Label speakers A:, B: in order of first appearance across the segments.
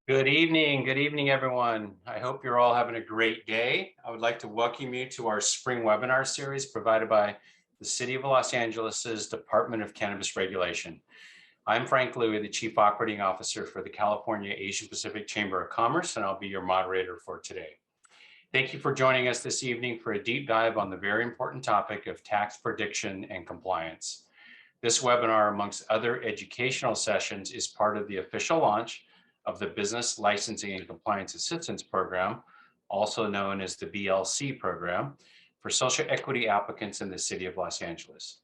A: Good evening, everyone. I hope you're all having a great day. I would like to welcome you to our spring webinar series provided by the City of Los Angeles's Department of Cannabis Regulation. I'm Frank Louie, the Chief Operating Officer for the California Asian Pacific Chamber of Commerce, and I'll be your moderator for today. Thank you for joining us this evening for a deep dive on the very important topic of tax prediction and compliance. This webinar, amongst other educational sessions, is part of the official launch of the Business Licensing and Compliance Assistance Program, also known as the BLC program, for social equity applicants in the City of Los Angeles.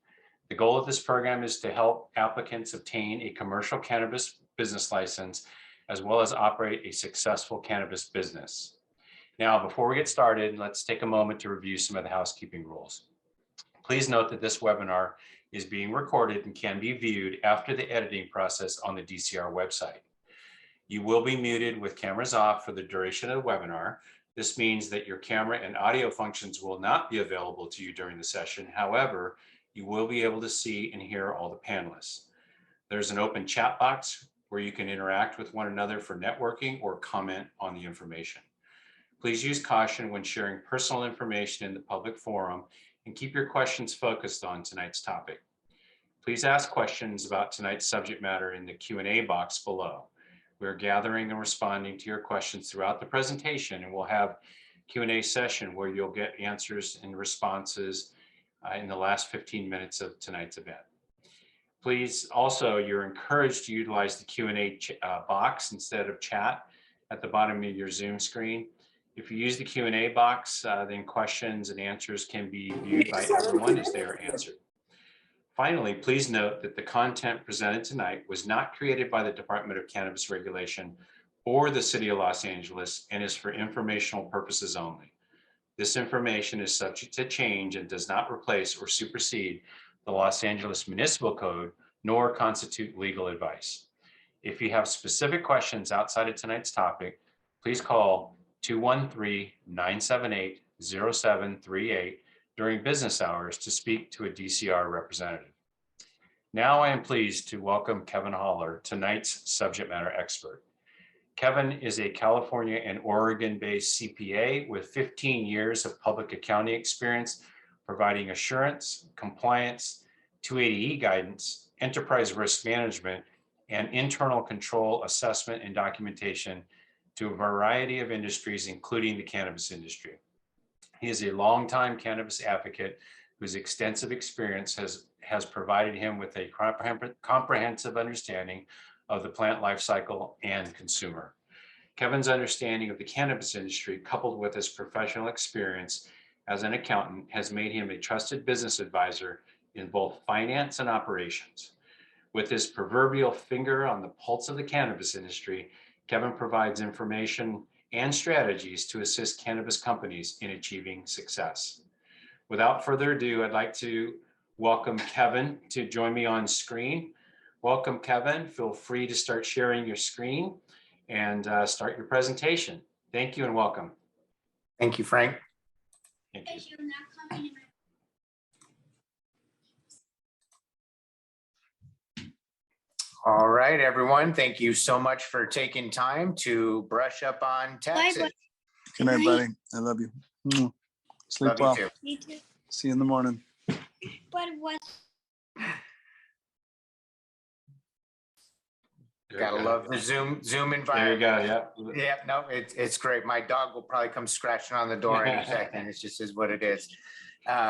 A: The goal of this program is to help applicants obtain a commercial cannabis business license, as well as operate a successful cannabis business. Now, before we get started, let's take a moment to review some of the housekeeping rules. Please note that this webinar is being recorded and can be viewed after the editing process on the DCR website. You will be muted with cameras off for the duration of the webinar. This means that your camera and audio functions will not be available to you during the session. However, you will be able to see and hear all the panelists. There's an open chat box where you can interact with one another for networking or comment on the information. Please use caution when sharing personal information in the public forum and keep your questions focused on tonight's topic. Please ask questions about tonight's subject matter in the Q&A box below. We're gathering and responding to your questions throughout the presentation, and we'll have Q&A session where you'll get answers and responses in the last 15 minutes of tonight's event. Please also, you're encouraged to utilize the Q&A box instead of chat at the bottom of your Zoom screen. If you use the Q&A box, then questions and answers can be viewed by everyone as they are answered. Finally, please note that the content presented tonight was not created by the Department of Cannabis Regulation or the City of Los Angeles and is for informational purposes only. This information is subject to change and does not replace or supersede the Los Angeles Municipal Code, nor constitute legal advice. If you have specific questions outside of tonight's topic, please call 213-978-0738 during business hours to speak to a DCR representative. Now I am pleased to welcome Kevin Haller, tonight's subject matter expert. Kevin is a California and Oregon-based CPA with 15 years of public accounting experience, providing assurance, compliance, 280E guidance, enterprise risk management, and internal control assessment and documentation to a variety of industries, including the cannabis industry. He is a longtime cannabis advocate whose extensive experience has provided him with a comprehensive understanding of the plant life cycle and consumer. Kevin's understanding of the cannabis industry, coupled with his professional experience as an accountant, has made him a trusted business advisor in both finance and operations. With his proverbial finger on the pulse of the cannabis industry, Kevin provides information and strategies to assist cannabis companies in achieving success. Without further ado, I'd like to welcome Kevin to join me on screen. Welcome, Kevin. Feel free to start sharing your screen and start your presentation. Thank you and welcome.
B: Thank you, Frank.
A: Thank you.
B: All right, everyone. Thank you so much for taking time to brush up on taxes.
C: Good night, buddy. I love you. Sleep well.
B: You too.
C: See you in the morning.
D: But what?
B: Gotta love the Zoom environment.
A: There you go. Yeah.
B: Yeah, no, it's great. My dog will probably come scratching on the door any second. It just is what it is.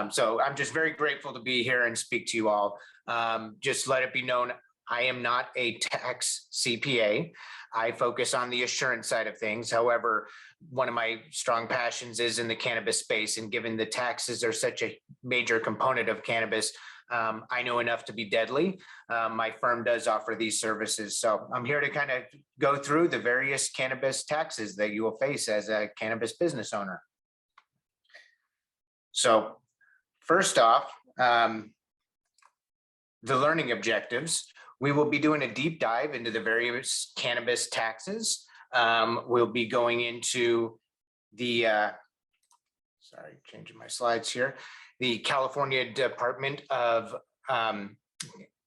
B: So I'm just very grateful to be here and speak to you all. Just let it be known, I am not a tax CPA. I focus on the assurance side of things. However, one of my strong passions is in the cannabis space, and given the taxes are such a major component of cannabis, I know enough to be deadly. My firm does offer these services. So I'm here to kind of go through the various cannabis taxes that you will face as a cannabis business owner. So first off, the learning objectives. We will be doing a deep dive into the various cannabis taxes. We'll be going into the, sorry, changing my slides here, the California Department of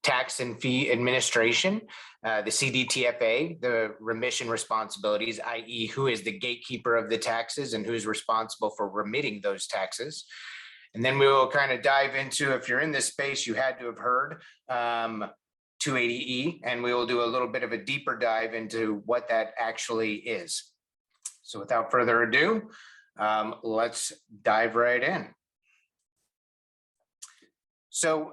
B: tax and fee administration, the CDTFA, the remission responsibilities, i.e. who is the gatekeeper of the taxes and who's responsible for remitting those taxes. And then we will kind of dive into, if you're in this space, you had to have heard 280E, and we will do a little bit of a deeper dive into what that actually is. So without further ado, let's dive right in. So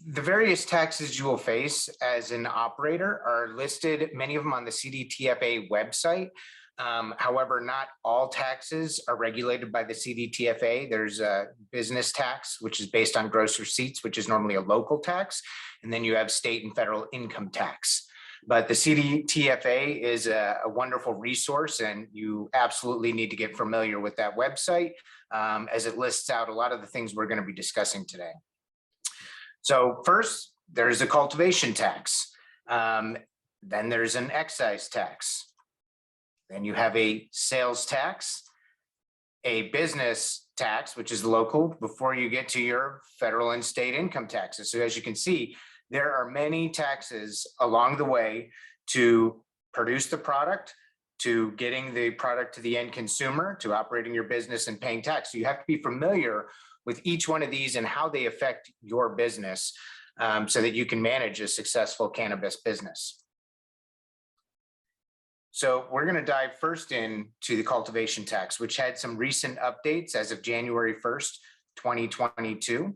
B: the various taxes you will face as an operator are listed, many of them on the CDTFA website. However, not all taxes are regulated by the CDTFA. There's a business tax, which is based on gross receipts, which is normally a local tax. And then you have state and federal income tax. But the CDTFA is a wonderful resource, and you absolutely need to get familiar with that website as it lists out a lot of the things we're going to be discussing today. So first, there's a cultivation tax. Then there's an excise tax. Then you have a sales tax, a business tax, which is local, before you get to your federal and state income taxes. So as you can see, there are many taxes along the way to produce the product, to getting the product to the end consumer, to operating your business and paying tax. So you have to be familiar with each one of these and how they affect your business so that you can manage a successful cannabis business. So we're going to dive first into the cultivation tax, which had some recent updates as of January 1st, 2022.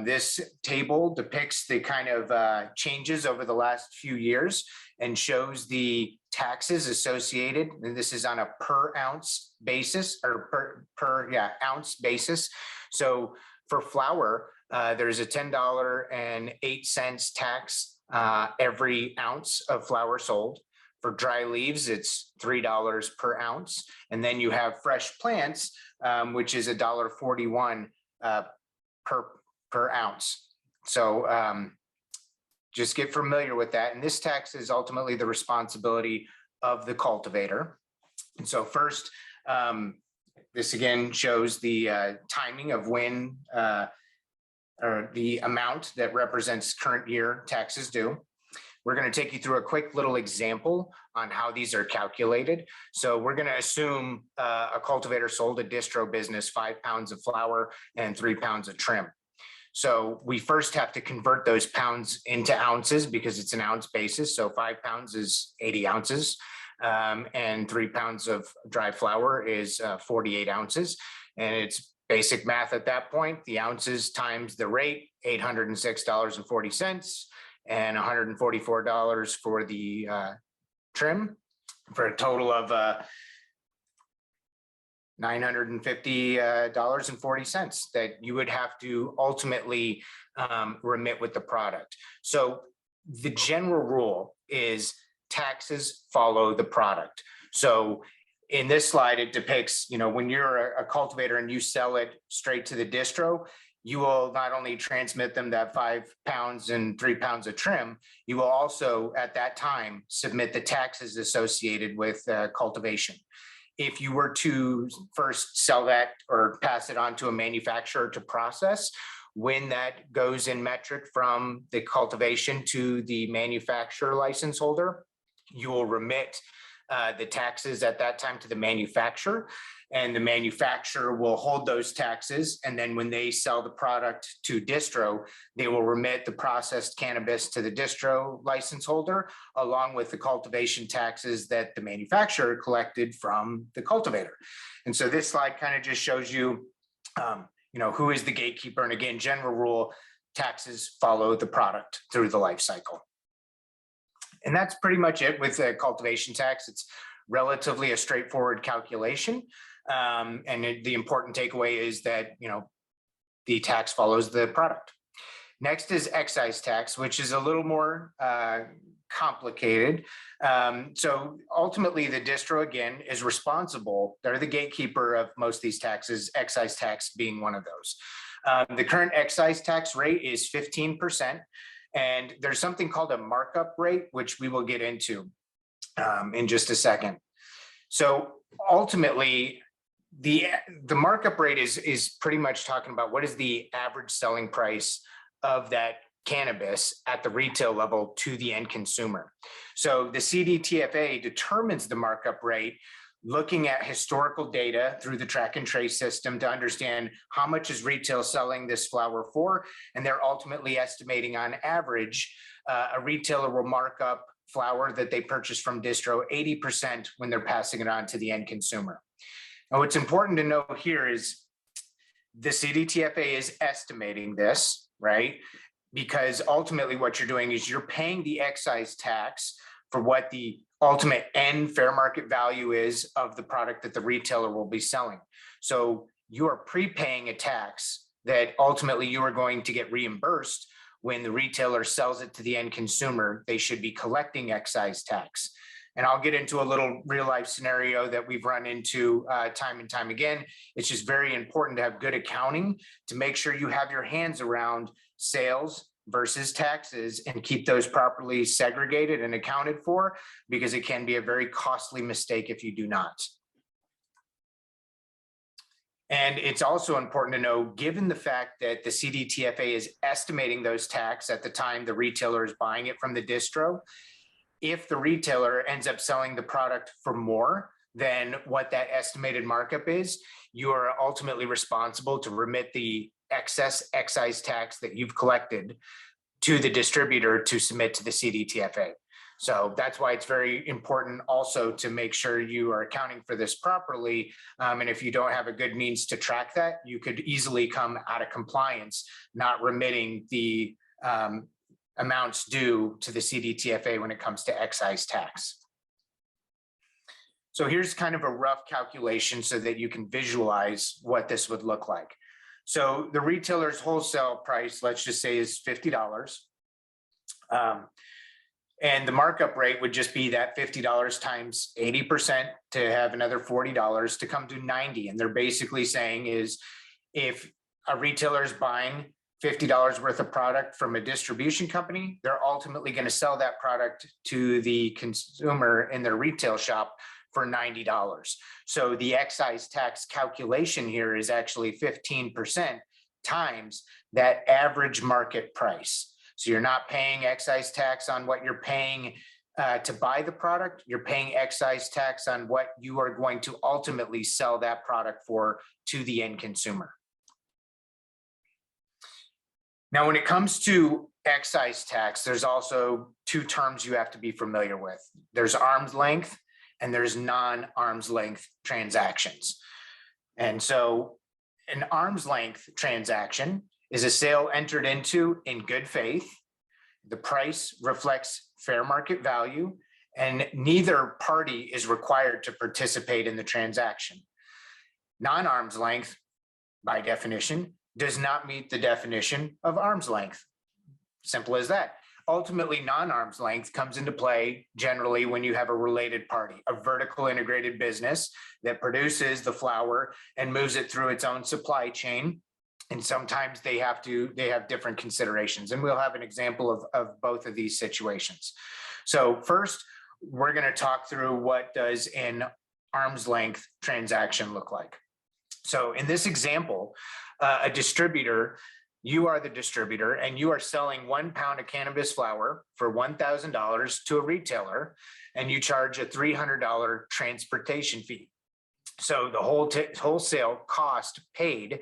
B: This table depicts the kind of changes over the last few years and shows the taxes associated. And this is on a per ounce basis, or per ounce basis. So for flower, there's a $10.08 tax every ounce of flower sold. For dry leaves, it's $3 per ounce. And then you have fresh plants, which is $1.41 per ounce. So just get familiar with that. And this tax is ultimately the responsibility of the cultivator. And so first, this again shows the timing of when or the amount that represents current year taxes due. We're going to take you through a quick little example on how these are calculated. So we're going to assume a cultivator sold a distro business 5 pounds of flower and 3 pounds of trim. So we first have to convert those pounds into ounces because it's an ounce basis. So 5 pounds is 80 ounces and 3 pounds of dry flower is 48 ounces. And it's basic math at that point. The ounces times the rate, $806.40. And $144 for the trim, for a total of $950.40 that you would have to ultimately remit with the product. So the general rule is taxes follow the product. So in this slide, it depicts, when you're a cultivator and you sell it straight to the distro, you will not only transmit them that 5 pounds and 3 pounds of trim, you will also at that time submit the taxes associated with cultivation. If you were to first sell that or pass it on to a manufacturer to process, when that goes in metric from the cultivation to the manufacturer license holder, you will remit the taxes at that time to the manufacturer, and the manufacturer will hold those taxes. And then when they sell the product to distro, they will remit the processed cannabis to the distro license holder, along with the cultivation taxes that the manufacturer collected from the cultivator. And so this slide kind of just shows you, who is the gatekeeper. And again, general rule, taxes follow the product through the life cycle. And that's pretty much it with the cultivation tax. It's relatively a straightforward calculation. And the important takeaway is that, the tax follows the product. Next is excise tax, which is a little more complicated. So ultimately, the distro, again, is responsible. They're the gatekeeper of most of these taxes, excise tax being one of those. The current excise tax rate is 15%. And there's something called a markup rate, which we will get into in just a second. So ultimately, the markup rate is pretty much talking about what is the average selling price of that cannabis at the retail level to the end consumer. So the CDTFA determines the markup rate looking at historical data through the track and trace system to understand how much is retail selling this flower for, and they're ultimately estimating on average a retailer will mark up flower that they purchase from distro 80% when they're passing it on to the end consumer. Now, what's important to know here is the CDTFA is estimating this, right? Because ultimately what you're doing is you're paying the excise tax for what the ultimate end fair market value is of the product that the retailer will be selling. So you are prepaying a tax that ultimately you are going to get reimbursed when the retailer sells it to the end consumer. They should be collecting excise tax. And I'll get into a little real life scenario that we've run into time and time again. It's just very important to have good accounting to make sure you have your hands around sales versus taxes and keep those properly segregated and accounted for, because it can be a very costly mistake if you do not. And it's also important to know, given the fact that the CDTFA is estimating those tax at the time the retailer is buying it from the distro, if the retailer ends up selling the product for more than what that estimated markup is, you are ultimately responsible to remit the excess excise tax that you've collected to the distributor to submit to the CDTFA. So that's why it's very important also to make sure you are accounting for this properly. And if you don't have a good means to track that, you could easily come out of compliance, not remitting the amounts due to the CDTFA when it comes to excise tax. So here's kind of a rough calculation so that you can visualize what this would look like. So the retailer's wholesale price, let's just say, is $50. And the markup rate would just be that $50 times 80% to have another $40 to come to $90. And they're basically saying is if a retailer is buying $50 worth of product from a distribution company, they're ultimately going to sell that product to the consumer in their retail shop for $90. So the excise tax calculation here is actually 15% times that average market price. So you're not paying excise tax on what you're paying to buy the product. You're paying excise tax on what you are going to ultimately sell that product for to the end consumer. Now, when it comes to excise tax, there's also two terms you have to be familiar with. There's arm's length and there's non-arm's length transactions. And so an arm's length transaction is a sale entered into in good faith. The price reflects fair market value, and neither party is required to participate in the transaction. Non-arm's length, by definition, does not meet the definition of arm's length. Simple as that. Ultimately, non-arm's length comes into play generally when you have a related party, a vertical integrated business that produces the flower and moves it through its own supply chain. And sometimes they have different considerations. And we'll have an example of both of these situations. So first, we're going to talk through what does an arm's length transaction look like. So in this example, a distributor, you are the distributor and you are selling 1 pound of cannabis flower for $1,000 to a retailer, and you charge a $300 transportation fee. So the wholesale cost paid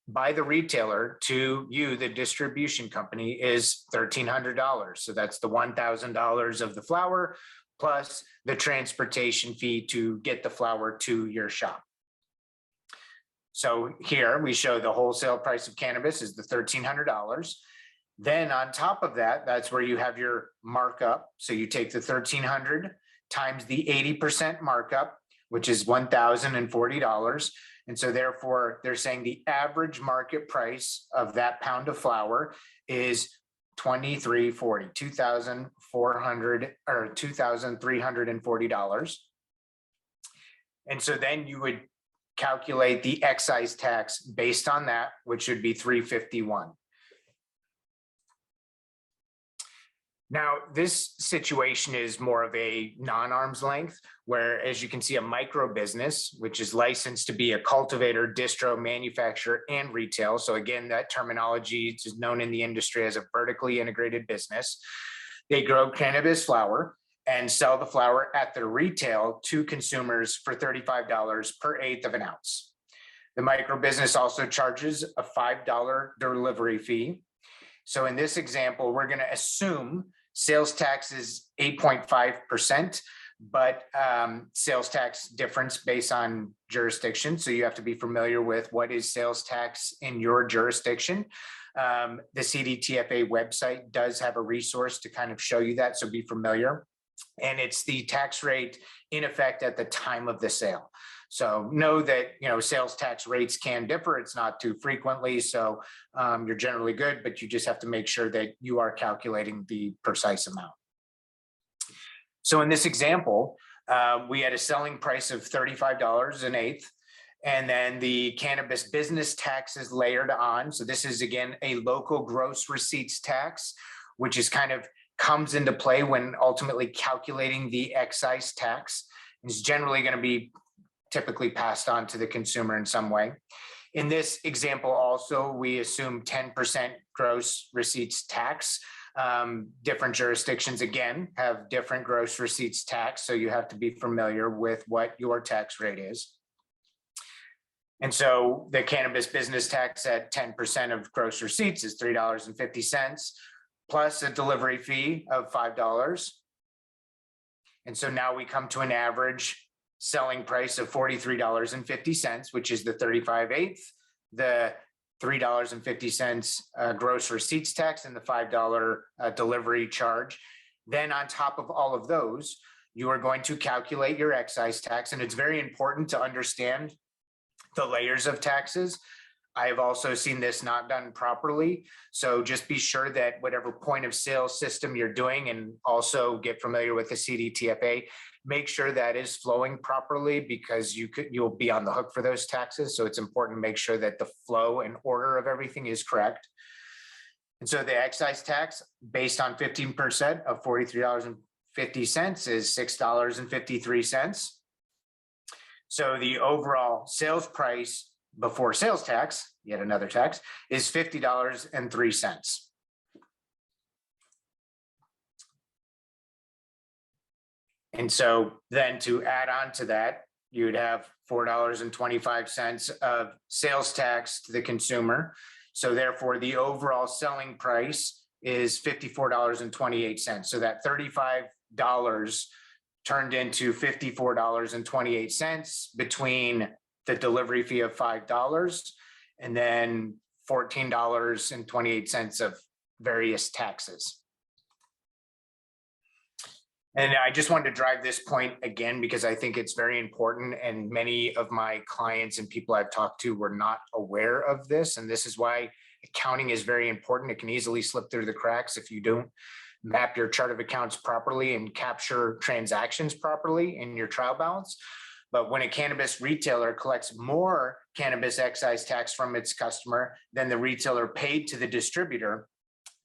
B: by the retailer to you, the distribution company, is $1,300. So that's the $1,000 of the flower plus the transportation fee to get the flower to your shop. So here we show the wholesale price of cannabis is the $1,300. Then on top of that, that's where you have your markup. So you take the $1,300 times the 80% markup, which is $1,040. And so therefore, they're saying the average market price of that pound of flower is $2,340, $2,400 or $2,340. And so then you would calculate the excise tax based on that, which should be $351. Now, this situation is more of a non-arm's length, where, as you can see, a micro business, which is licensed to be a cultivator, distro, manufacturer, and retail. So again, that terminology is known in the industry as a vertically integrated business. They grow cannabis flower and sell the flower at their retail to consumers for $35 per eighth of an ounce. The micro business also charges a $5 delivery fee. So in this example, we're going to assume sales tax is 8.5%, but sales tax difference based on jurisdiction. So you have to be familiar with what is sales tax in your jurisdiction. The CDTFA website does have a resource to kind of show you that, so be familiar. And it's the tax rate in effect at the time of the sale. So know that, sales tax rates can differ. It's not too frequently. So you're generally good, but you just have to make sure that you are calculating the precise amount. So in this example, we had a selling price of $35 an eighth, and then the cannabis business tax is layered on. So this is, again, a local gross receipts tax, which is kind of comes into play when ultimately calculating the excise tax. It's generally going to be typically passed on to the consumer in some way. In this example, also, we assume 10% gross receipts tax. Different jurisdictions, again, have different gross receipts tax, so you have to be familiar with what your tax rate is. And so the cannabis business tax at 10% of gross receipts is $3.50, plus a delivery fee of $5. And so now we come to an average selling price of $43.50, which is the 35/8, the $3.50 gross receipts tax, and the $5 delivery charge. Then on top of all of those, you are going to calculate your excise tax. And it's very important to understand the layers of taxes. I have also seen this not done properly. So just be sure that whatever point of sale system you're doing, and also get familiar with the CDTFA, make sure that is flowing properly, because you'll be on the hook for those taxes. So it's important to make sure that the flow and order of everything is correct. And so the excise tax based on 15% of $43.50 is $6.53. So the overall sales price before sales tax, yet another tax, is $50.03. And so then to add on to that, you'd have $4.25 of sales tax to the consumer. So therefore, the overall selling price is $54.28. So that $35 turned into $54.28 between the delivery fee of $5 and then $14.28 of various taxes. And I just wanted to drive this point again, because I think it's very important, and many of my clients and people I've talked to were not aware of this. And this is why accounting is very important. It can easily slip through the cracks if you don't map your chart of accounts properly and capture transactions properly in your trial balance. But when a cannabis retailer collects more cannabis excise tax from its customer than the retailer paid to the distributor,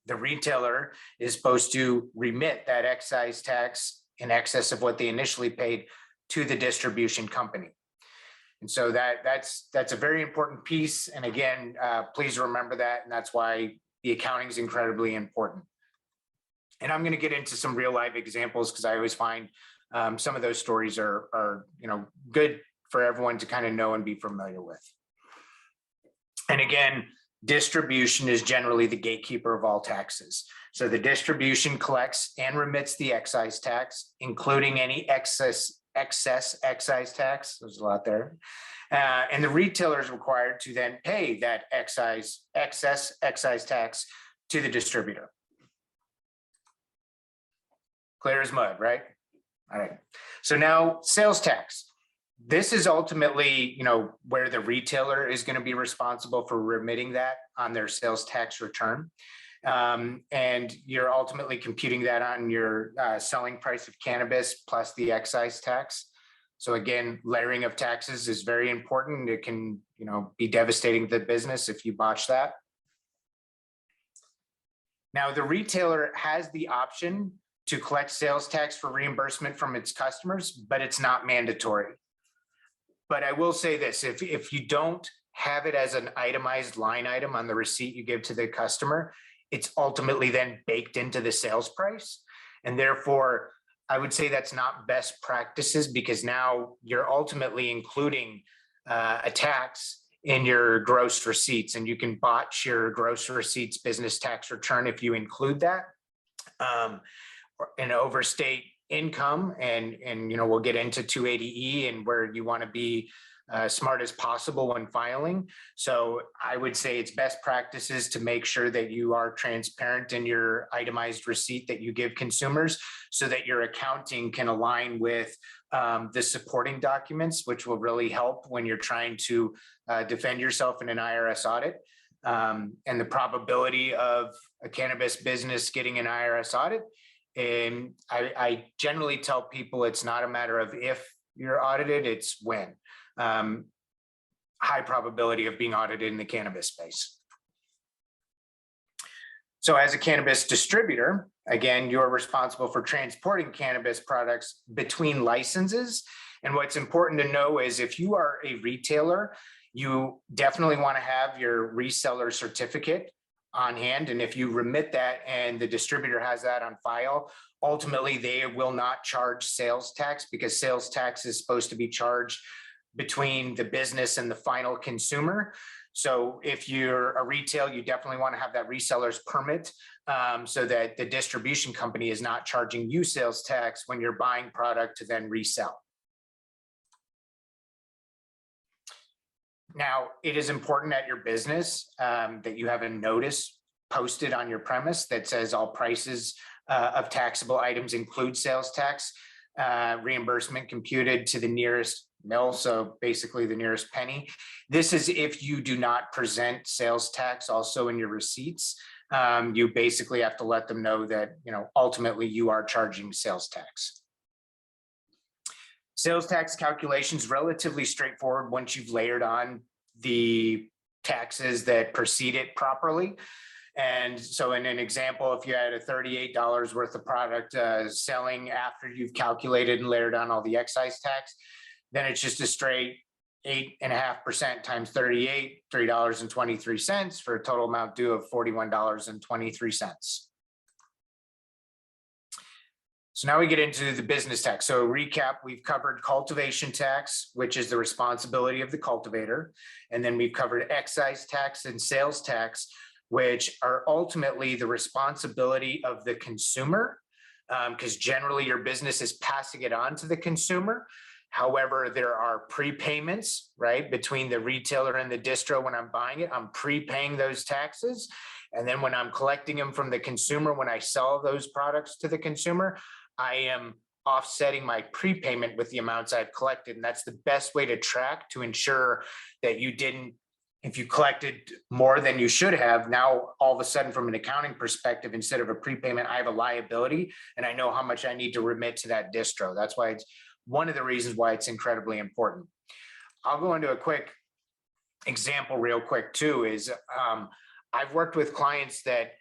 B: the retailer is supposed to remit that excise tax in excess of what they initially paid to the distribution company. And so that's a very important piece. And again, please remember that. And that's why the accounting is incredibly important. And I'm going to get into some real life examples, because I always find some of those stories are good for everyone to kind of know and be familiar with. And again, distribution is generally the gatekeeper of all taxes. So the distribution collects and remits the excise tax, including any excess excise tax. There's a lot there. And the retailer is required to then pay that excess excise tax to the distributor. Clear as mud, right? All right. So now sales tax. This is ultimately, where the retailer is going to be responsible for remitting that on their sales tax return. And you're ultimately computing that on your selling price of cannabis plus the excise tax. So again, layering of taxes is very important. It can, be devastating to the business if you botch that. Now, the retailer has the option to collect sales tax for reimbursement from its customers, but it's not mandatory. But I will say this, if you don't have it as an itemized line item on the receipt you give to the customer, it's ultimately then baked into the sales price. And therefore, I would say that's not best practices, because now you're ultimately including a tax in your gross receipts, and you can botch your gross receipts business tax return if you include that. And overstate income, and we'll get into 280E and where you want to be smart as possible when filing. So I would say it's best practices to make sure that you are transparent in your itemized receipt that you give consumers, so that your accounting can align with the supporting documents, which will really help when you're trying to defend yourself in an IRS audit. And the probability of a cannabis business getting an IRS audit. And I generally tell people it's not a matter of if you're audited, it's when. High probability of being audited in the cannabis space. So as a cannabis distributor, again, you're responsible for transporting cannabis products between licenses. And what's important to know is if you are a retailer, you definitely want to have your reseller certificate on hand. And if you remit that and the distributor has that on file, ultimately they will not charge sales tax, because sales tax is supposed to be charged between the business and the final consumer. So if you're a retail, you definitely want to have that reseller's permit, so that the distribution company is not charging you sales tax when you're buying product to then resell. Now, it is important at your business that you have a notice posted on your premise that says all prices of taxable items include sales tax reimbursement computed to the nearest mill, so basically the nearest penny. This is if you do not present sales tax also in your receipts. You basically have to let them know that ultimately you are charging sales tax. Sales tax calculation is relatively straightforward once you've layered on the taxes that precede it properly. And so in an example, if you had a $38 worth of product selling after you've calculated and layered on all the excise tax, then it's just a straight 8.5% times 38, $3.23 for a total amount due of $41.23. So now we get into the business tax. So recap, we've covered cultivation tax, which is the responsibility of the cultivator. And then we've covered excise tax and sales tax, which are ultimately the responsibility of the consumer, because generally your business is passing it on to the consumer. However, there are prepayments, right, between the retailer and the distro. When I'm buying it, I'm prepaying those taxes. And then when I'm collecting them from the consumer, when I sell those products to the consumer, I am offsetting my prepayment with the amounts I've collected. And that's the best way to track, to ensure that you didn't, if you collected more than you should have, now all of a sudden from an accounting perspective, instead of a prepayment, I have a liability and I know how much I need to remit to that distro. That's why it's one of the reasons why it's incredibly important. I'll go into a quick example real quick too, is I've worked with clients that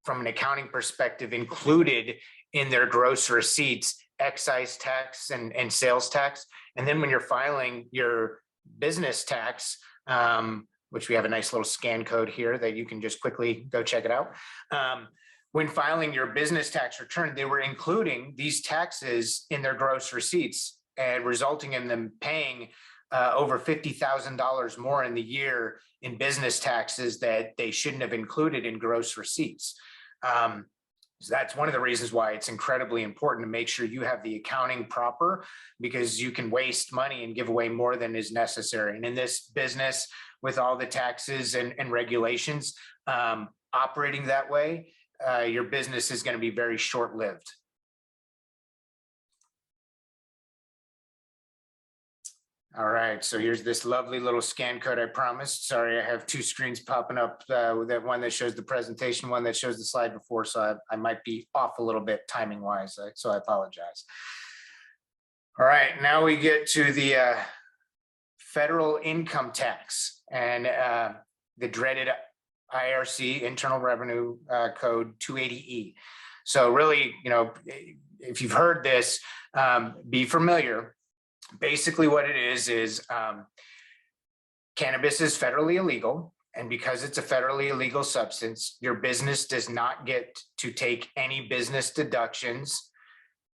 B: from an accounting perspective included in their gross receipts excise tax and sales tax. And then when you're filing your business tax, which we have a nice little scan code here that you can just quickly go check it out. When filing your business tax return, they were including these taxes in their gross receipts and resulting in them paying over $50,000 more in the year in business taxes that they shouldn't have included in gross receipts. So that's one of the reasons why it's incredibly important to make sure you have the accounting proper, because you can waste money and give away more than is necessary. And in this business, with all the taxes and regulations operating that way, your business is going to be very short-lived. All right, so here's this lovely little scan code I promised. Sorry, I have two screens popping up, with that one that shows the presentation, one that shows the slide before, so I might be off a little bit timing-wise, so I apologize. All right, now we get to the federal income tax and the dreaded IRC, Internal Revenue Code 280E. So really, if you've heard this, be familiar. Basically what it is cannabis is federally illegal. And because it's a federally illegal substance, your business does not get to take any business deductions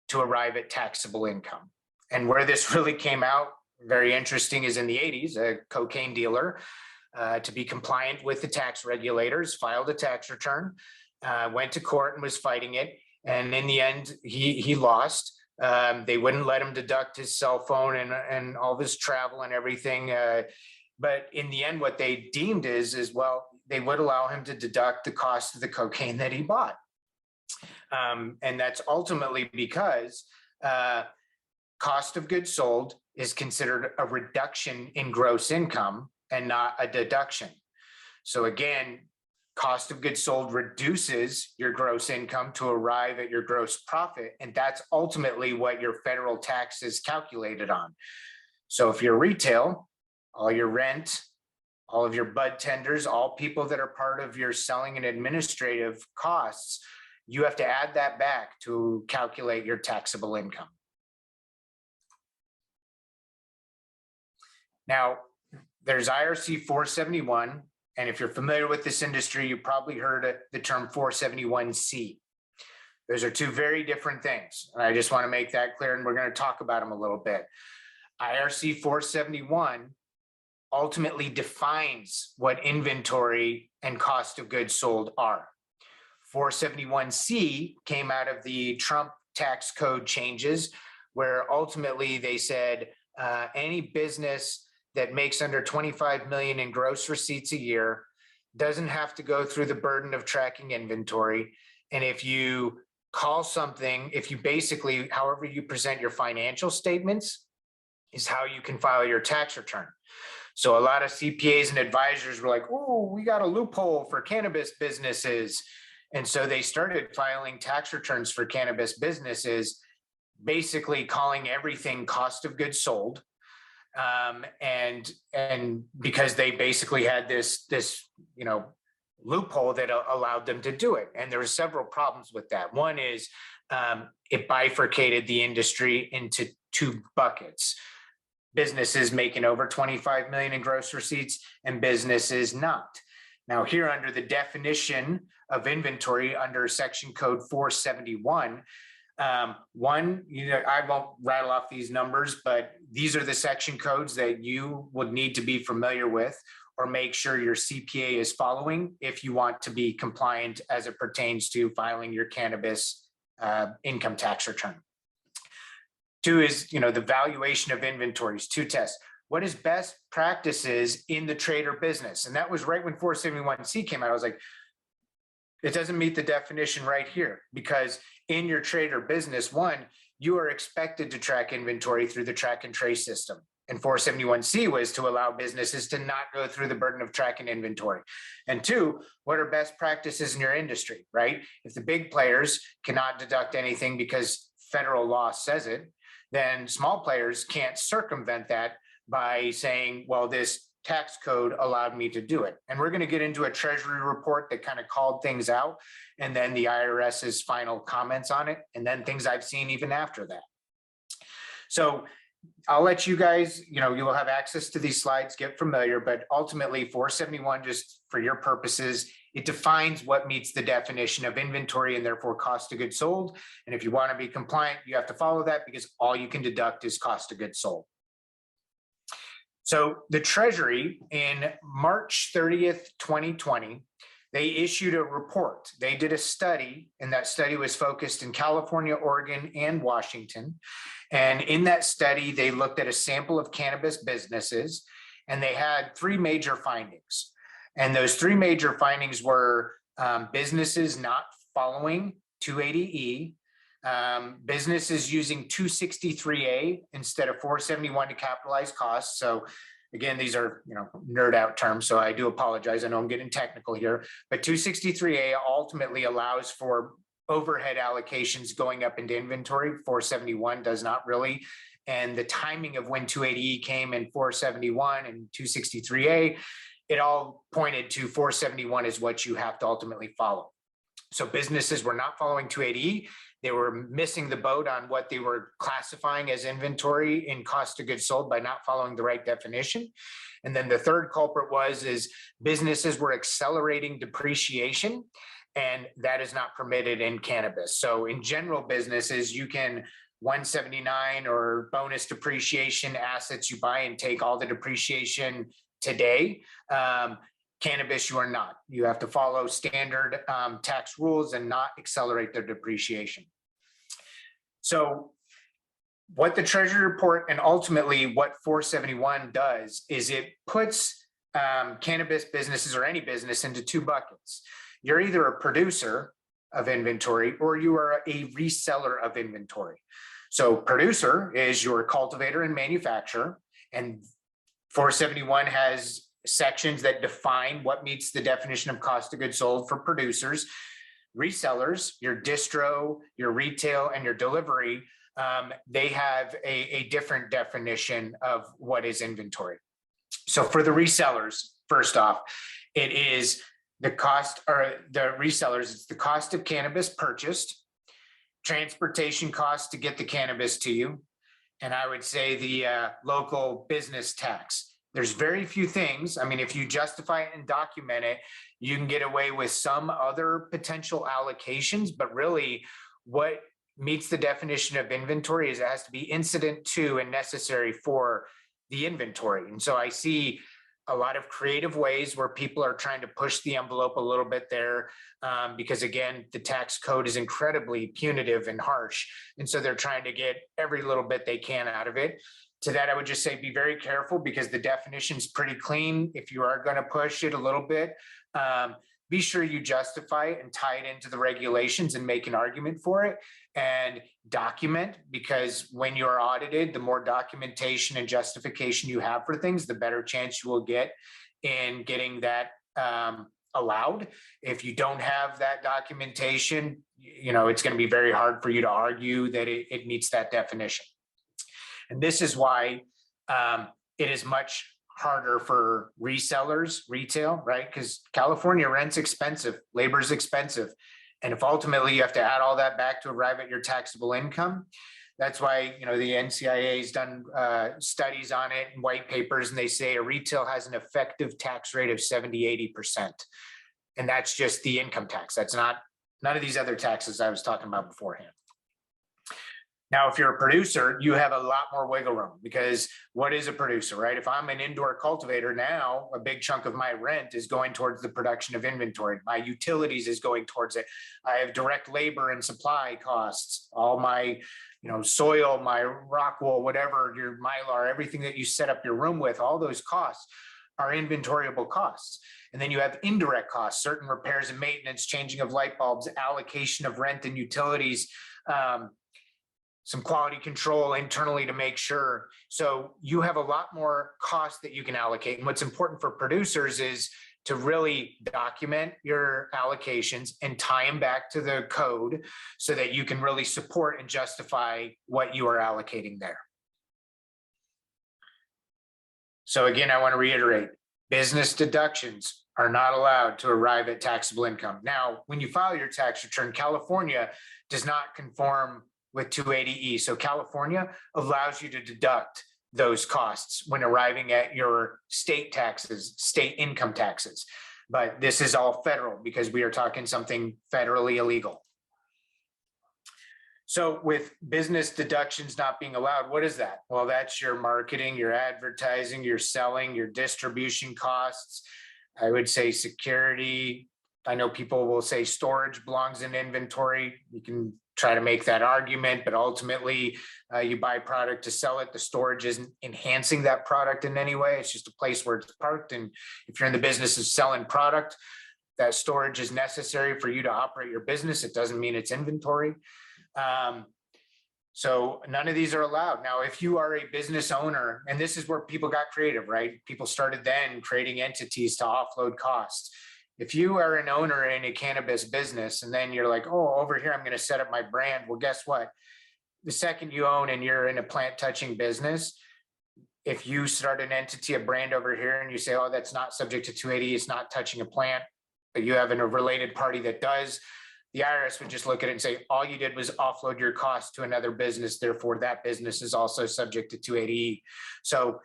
B: to arrive at taxable income. And where this really came out, very interesting, is in the 80s, a cocaine dealer, to be compliant with the tax regulators, filed a tax return, went to court and was fighting it. And in the end, he lost. They wouldn't let him deduct his cell phone and all of his travel and everything. But in the end, what they deemed is, well, they would allow him to deduct the cost of the cocaine that he bought. And that's ultimately because cost of goods sold is considered a reduction in gross income and not a deduction. So again, cost of goods sold reduces your gross income to arrive at your gross profit. And that's ultimately what your federal tax is calculated on. So if you're retail, all your rent, all of your bud tenders, all people that are part of your selling and administrative costs, you have to add that back to calculate your taxable income. Now, there's IRC 471, and if you're familiar with this industry, you probably heard the term 471C. Those are two very different things, and I just want to make that clear, and we're going to talk about them a little bit. IRC 471 ultimately defines what inventory and cost of goods sold are. 471C came out of the Trump tax code changes, where ultimately they said any business that makes under 25 million in gross receipts a year doesn't have to go through the burden of tracking inventory. And if you call something, if you basically, however you present your financial statements is how you can file your tax return. So a lot of CPAs and advisors were like, oh, we got a loophole for cannabis businesses. And so they started filing tax returns for cannabis businesses, basically calling everything cost of goods sold. And because they basically had this loophole that allowed them to do it. And there were several problems with that. One is it bifurcated the industry into two buckets: businesses making over 25 million in gross receipts and businesses not. Now here, under the definition of inventory under section code 471, I won't rattle off these numbers, but these are the section codes that you would need to be familiar with or make sure your CPA is following if you want to be compliant as it pertains to filing your cannabis income tax return. Two is, the valuation of inventories, two tests. What is best practices in the trade or business? And that was right when 471C came out. I was like, it doesn't meet the definition right here, because in your trade or business, one, you are expected to track inventory through the track and trace system. And 471C was to allow businesses to not go through the burden of tracking inventory. And two, what are best practices in your industry, right? If the big players cannot deduct anything because federal law says it, then small players can't circumvent that by saying, well, this tax code allowed me to do it. And we're going to get into a Treasury report that kind of called things out, and then the IRS's final comments on it, and then things I've seen even after that. So I'll let you guys, you will have access to these slides, get familiar, but ultimately 471, just for your purposes, it defines what meets the definition of inventory and therefore cost of goods sold. And if you want to be compliant, you have to follow that, because all you can deduct is cost of goods sold. So the Treasury, in March 30th, 2020, they issued a report. They did a study, and that study was focused in California, Oregon, and Washington. And in that study, they looked at a sample of cannabis businesses, and they had three major findings. And those three major findings were businesses not following 280E, businesses using 263A instead of 471 to capitalize costs. So again, these are nerd out terms, so I do apologize. I know I'm getting technical here, but 263A ultimately allows for overhead allocations going up into inventory. 471 does not really. And the timing of when 280E came in 471 and 263A it all pointed to 471 is what you have to ultimately follow. So businesses were not following 280E. They were missing the boat on what they were classifying as inventory in cost of goods sold by not following the right definition. And then the third culprit is businesses were accelerating depreciation, and that is not permitted in cannabis. So in general businesses, you can 179 or bonus depreciation assets you buy and take all the depreciation today. Cannabis, you are not. You have to follow standard tax rules and not accelerate their depreciation. So what the Treasury report and ultimately what 471 does is it puts cannabis businesses or any business into two buckets. You're either a producer of inventory or you are a reseller of inventory. So producer is your cultivator and manufacturer, and 471 has sections that define what meets the definition of cost of goods sold for producers. Resellers, your distro, your retail, and your delivery, they have a different definition of what is inventory. So for the resellers, first off, it is the cost, or the resellers, it's the cost of cannabis purchased, transportation costs to get the cannabis to you, and I would say the local business tax. There's very few things. I mean, if you justify it and document it, you can get away with some other potential allocations, but really what meets the definition of inventory is it has to be incident to and necessary for the inventory. And so I see a lot of creative ways where people are trying to push the envelope a little bit there because again, the tax code is incredibly punitive and harsh. And so they're trying to get every little bit they can out of it. To that, I would just say be very careful because the definition is pretty clean. If you are going to push it a little bit, be sure you justify it and tie it into the regulations and make an argument for it and document, because when you're audited, the more documentation and justification you have for things, the better chance you will get in getting that allowed. If you don't have that documentation, you know, it's going to be very hard for you to argue that it meets that definition. And this is why it is much harder for resellers, retail, right? Because California rent's expensive, labor's expensive. And if ultimately you have to add all that back to arrive at your taxable income, that's why, you know, the NCIA has done studies on it and white papers, and they say a retail has an effective tax rate of 70–80%. And that's just the income tax. That's not none of these other taxes I was talking about beforehand. Now, if you're a producer, you have a lot more wiggle room, because what is a producer, right? If I'm an indoor cultivator now, a big chunk of my rent is going towards the production of inventory. My utilities is going towards it. I have direct labor and supply costs, all my, you know, soil, my rock wool, whatever, your mylar, everything that you set up your room with, all those costs are inventoriable costs. And then you have indirect costs, certain repairs and maintenance, changing of light bulbs, allocation of rent and utilities, some quality control internally to make sure. So you have a lot more cost that you can allocate. And what's important for producers is to really document your allocations and tie them back to the code so that you can really support and justify what you are allocating there. So again, I want to reiterate, business deductions are not allowed to arrive at taxable income. Now, when you file your tax return, California does not conform with 280E. So California allows you to deduct those costs when arriving at your state taxes, state income taxes. But this is all federal because we are talking something federally illegal. So with business deductions not being allowed, what is that? Well, that's your marketing, your advertising, your selling, your distribution costs. I would say security. I know people will say storage belongs in inventory. You can try to make that argument, but ultimately you buy product to sell it. The storage isn't enhancing that product in any way. It's just a place where it's parked. And if you're in the business of selling product, that storage is necessary for you to operate your business. It doesn't mean it's inventory. So none of these are allowed. Now, if you are a business owner, and this is where people got creative, right? People started then creating entities to offload costs. If you are an owner in a cannabis business and then you're like, oh, over here, I'm going to set up my brand. Well, guess what? The second you own and you're in a plant touching business, if you start an entity, a brand over here, and you say, oh, that's not subject to 280, it's not touching a plant, but you have a related party that does, the IRS would just look at it and say, all you did was offload your cost to another business, therefore that business is also subject to 280E. So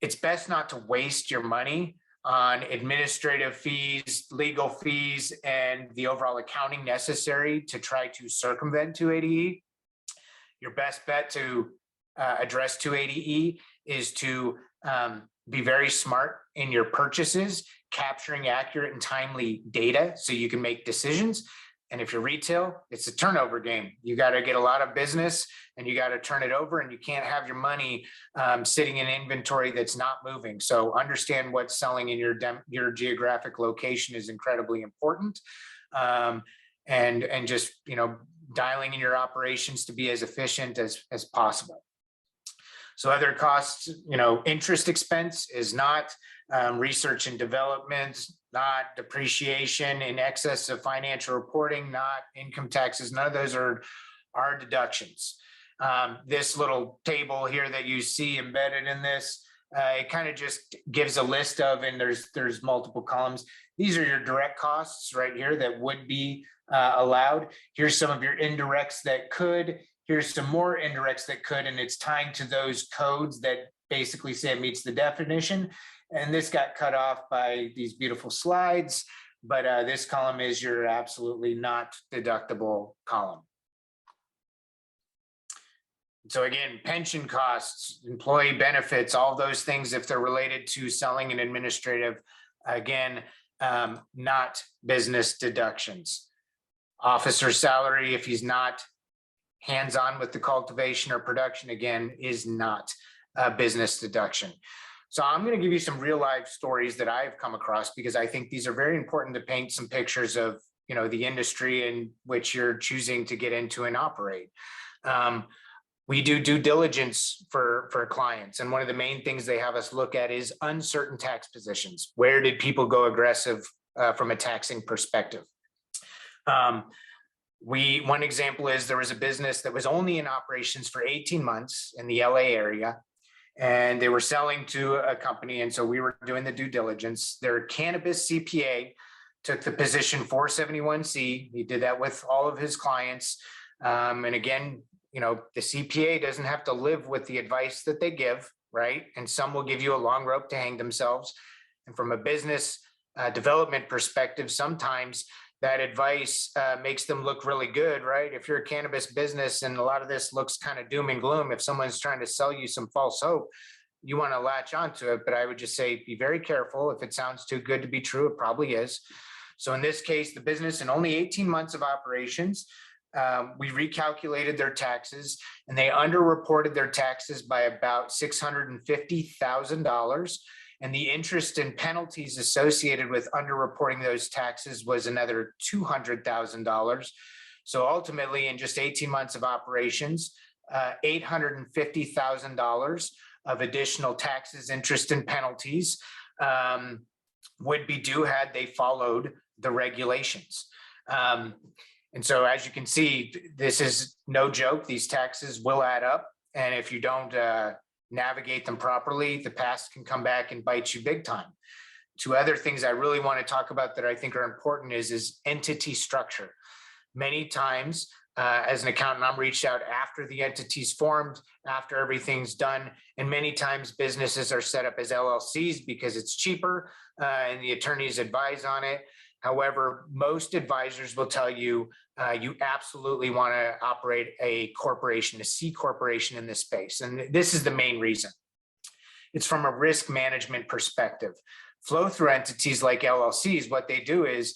B: it's best not to waste your money on administrative fees, legal fees, and the overall accounting necessary to try to circumvent 280E. Your best bet to address 280E is to be very smart in your purchases, capturing accurate and timely data so you can make decisions. And if you're retail, it's a turnover game. You got to get a lot of business and you got to turn it over, and you can't have your money sitting in inventory that's not moving. So understand what's selling in your geographic location is incredibly important. And just, dialing in your operations to be as efficient as possible. So other costs, interest expense is not research and development, not depreciation in excess of financial reporting, not income taxes. None of those are deductions. This little table here that you see embedded in this, it kind of just gives a list of, and there's multiple columns. These are your direct costs right here that would be allowed. Here's some of your indirects that could. Here's some more indirects that could, and it's tying to those codes that basically say it meets the definition. And this got cut off by these beautiful slides, but this column is your absolutely not deductible column. So again, pension costs, employee benefits, all those things, if they're related to selling and administrative, again, not business deductions. Officer salary, if he's not hands-on with the cultivation or production, again, is not a business deduction. So I'm going to give you some real life stories that I've come across, because I think these are very important to paint some pictures of, the industry in which you're choosing to get into and operate. We do due diligence for clients. And one of the main things they have us look at is uncertain tax positions. Where did people go aggressive from a taxing perspective? One example is there was a business that was only in operations for 18 months in the LA area, and they were selling to a company. And so we were doing the due diligence. Their cannabis CPA took the position 471C. He did that with all of his clients. And again, the CPA doesn't have to live with the advice that they give, right? And some will give you a long rope to hang themselves. And from a business development perspective, sometimes that advice makes them look really good, right? If you're a cannabis business and a lot of this looks kind of doom and gloom, if someone's trying to sell you some false hope, you want to latch onto it. But I would just say, be very careful. If it sounds too good to be true, it probably is. So in this case, the business, in only 18 months of operations, we recalculated their taxes, and they underreported their taxes by about $650,000. And the interest and penalties associated with underreporting those taxes was another $200,000. So ultimately, in just 18 months of operations, $850,000 of additional taxes, interest, and penalties would be due had they followed the regulations. And so, as you can see, this is no joke. These taxes will add up. And if you don't navigate them properly, the past can come back and bite you big time. Two other things I really want to talk about that I think are important is entity structure. Many times, as an accountant, I'm reached out after the entity's formed, after everything's done. And many times businesses are set up as LLCs because it's cheaper and the attorneys advise on it. However, most advisors will tell you you absolutely want to operate a corporation, a C corporation in this space. And this is the main reason. It's from a risk management perspective. Flow-through entities like LLCs, what they do is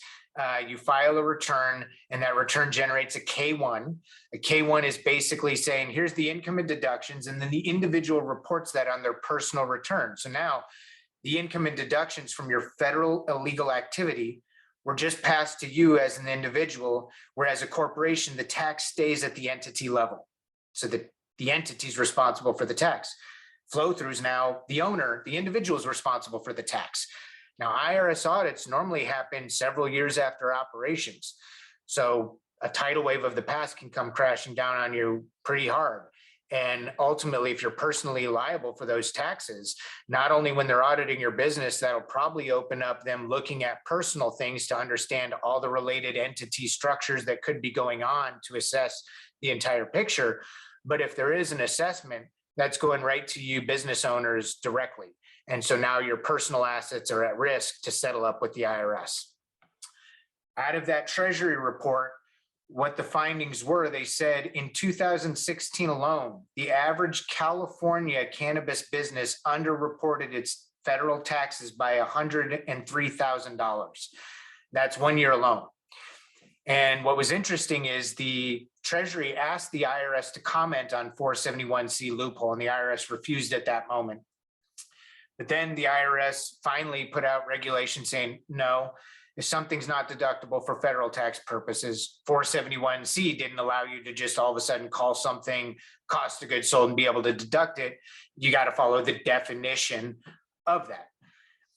B: you file a return, and that return generates a K1. A K1 is basically saying, here's the income and deductions, and then the individual reports that on their personal return. So now the income and deductions from your federal illegal activity were just passed to you as an individual, whereas a corporation, the tax stays at the entity level. So the entity is responsible for the tax. Flow-through is now the owner, the individual is responsible for the tax. Now, IRS audits normally happen several years after operations. So a tidal wave of the past can come crashing down on you pretty hard. And ultimately, if you're personally liable for those taxes, not only when they're auditing your business, that'll probably open up them looking at personal things to understand all the related entity structures that could be going on to assess the entire picture. But if there is an assessment, that's going right to you business owners directly. And so now your personal assets are at risk to settle up with the IRS. Out of that Treasury report, what the findings were, they said in 2016 alone, the average California cannabis business underreported its federal taxes by $103,000. That's 1 year alone. And what was interesting is the Treasury asked the IRS to comment on 471C loophole, and the IRS refused at that moment. But then the IRS finally put out regulations saying, no, if something's not deductible for federal tax purposes, 471C didn't allow you to just all of a sudden call something cost of goods sold and be able to deduct it. You got to follow the definition of that.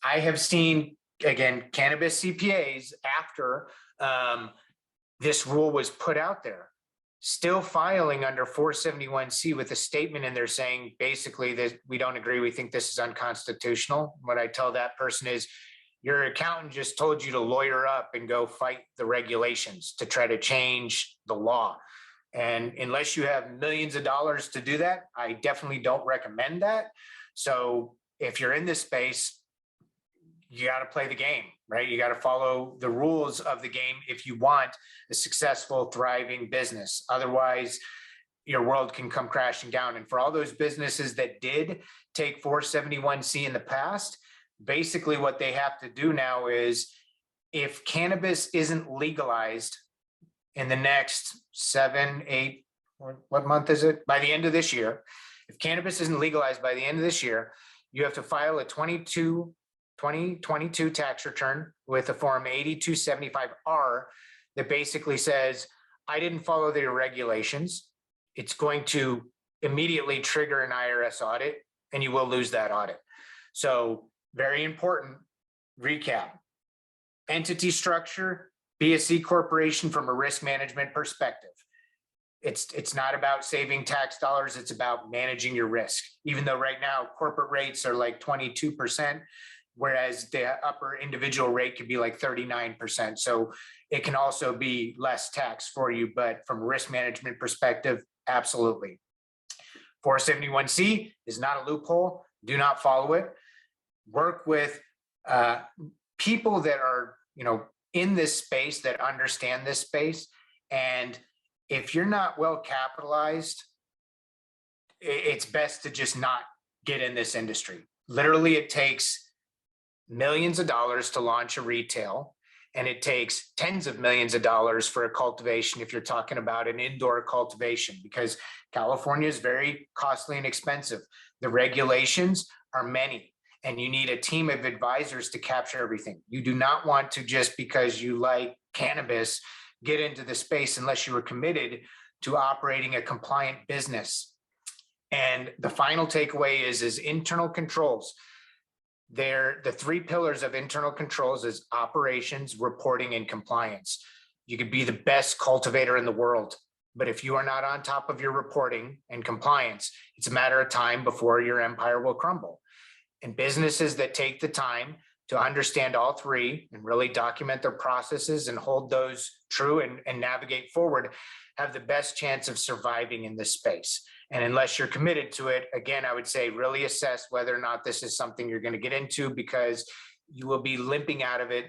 B: I have seen, again, cannabis CPAs after this rule was put out there, still filing under 471C with a statement in there saying basically that we don't agree, we think this is unconstitutional. What I tell that person is, your accountant just told you to lawyer up and go fight the regulations to try to change the law. And unless you have millions of dollars to do that, I definitely don't recommend that. So if you're in this space, you got to play the game, right? You got to follow the rules of the game if you want a successful, thriving business. Otherwise, your world can come crashing down. And for all those businesses that did take 471C in the past, basically what they have to do now is, if cannabis isn't legalized in the next 7, 8, what month is it? By the end of this year, if cannabis isn't legalized by the end of this year, you have to file a 2022 tax return with a form 8275R that basically says, I didn't follow the regulations. It's going to immediately trigger an IRS audit and you will lose that audit. So very important recap. Entity structure, be a C corporation from a risk management perspective. It's not about saving tax dollars, it's about managing your risk. Even though right now corporate rates are like 22%, whereas the upper individual rate could be like 39%. So it can also be less tax for you, but from a risk management perspective, absolutely. 471C is not a loophole. Do not follow it. Work with people that are, in this space, that understand this space. And if you're not well capitalized, it's best to just not get in this industry. Literally, it takes millions of dollars to launch a retail, and it takes tens of millions of dollars for a cultivation if you're talking about an indoor cultivation, because California is very costly and expensive. The regulations are many, and you need a team of advisors to capture everything. You do not want to, just because you like cannabis, get into the space unless you were committed to operating a compliant business. And the final takeaway is internal controls. The 3 pillars of internal controls is operations, reporting, and compliance. You could be the best cultivator in the world, but if you are not on top of your reporting and compliance, it's a matter of time before your empire will crumble. And businesses that take the time to understand all 3 and really document their processes and hold those true and navigate forward have the best chance of surviving in this space. And unless you're committed to it, again, I would say really assess whether or not this is something you're going to get into, because you will be limping out of it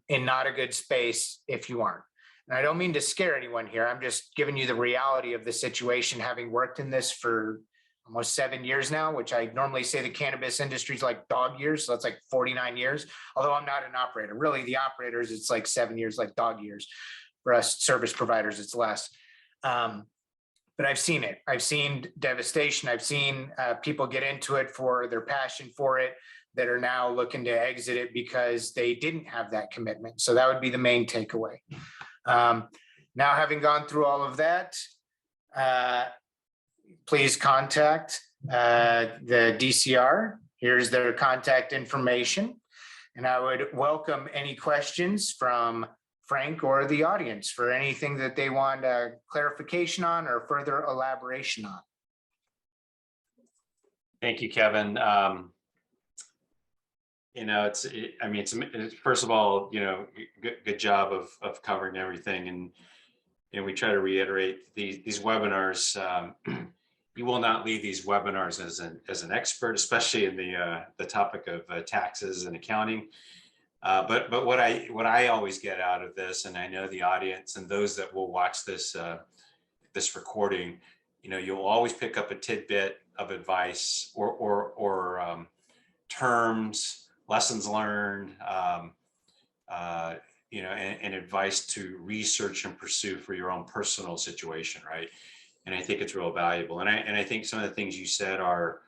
B: in not a good space if you aren't. And I don't mean to scare anyone here. I'm just giving you the reality of the situation, having worked in this for almost 7 years now, which I normally say the cannabis industry is like dog years. So that's like 49 years, although I'm not an operator. Really, the operators, it's like 7 years, like dog years. For us service providers, it's less. But I've seen it. I've seen devastation. I've seen people get into it for their passion for it that are now looking to exit it because they didn't have that commitment. So that would be the main takeaway. Now, having gone through all of that, please contact the DCR. Here's their contact information. And I would welcome any questions from Frank or the audience for anything that they want clarification on or further elaboration on.
A: Thank you, Kevin. I mean, first of all, good job of covering everything. And we try to reiterate these webinars. You will not leave these webinars as an expert, especially in the topic of taxes and accounting. But what I always get out of this, and I know the audience and those that will watch this recording, you'll always pick up a tidbit of advice or terms, lessons learned, and advice to research and pursue for your own personal situation, right? And I think it's real valuable. And I think some of the things you said are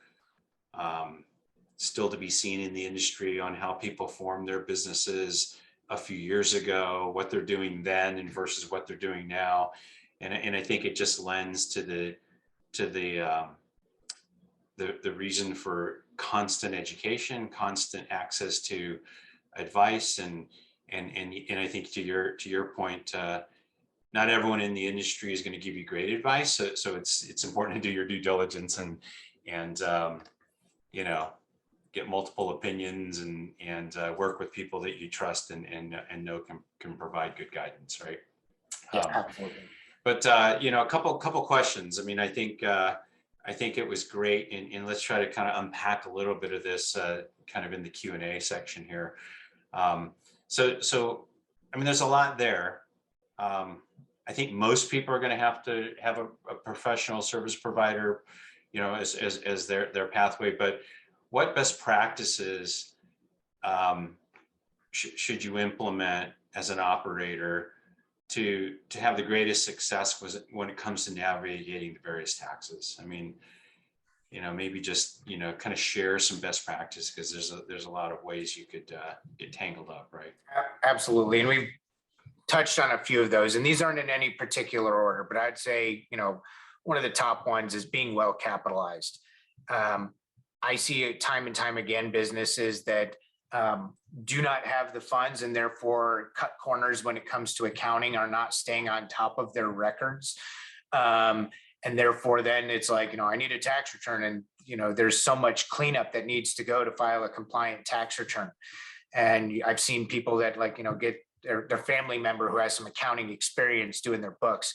A: still to be seen in the industry on how people form their businesses a few years ago, what they're doing then and versus what they're doing now. And I think it just lends to the reason for constant education, constant access to advice, and I think to your point, not everyone in the industry is going to give you great advice. So it's important to do your due diligence and get multiple opinions and work with people that you trust and know can provide good guidance, right?
B: Yeah, absolutely.
A: But a couple questions. I mean, I think it was great, and let's try to kind of unpack a little bit of this kind of in the Q&A section here. So I mean, there's a lot there. I think most people are going to have a professional service provider, as their pathway. But what best practices should you implement as an operator to have the greatest success when it comes to navigating the various taxes? I mean, maybe just kind of share some best practice, because there's a lot of ways you could get tangled up, right?
B: Absolutely, and we've touched on a few of those, and these aren't in any particular order, but I'd say one of the top ones is being well capitalized. I see it time and time again, businesses that do not have the funds and therefore cut corners when it comes to accounting, are not staying on top of their records. And therefore then it's like, I need a tax return, and there's so much cleanup that needs to go to file a compliant tax return. And I've seen people that get their family member who has some accounting experience doing their books.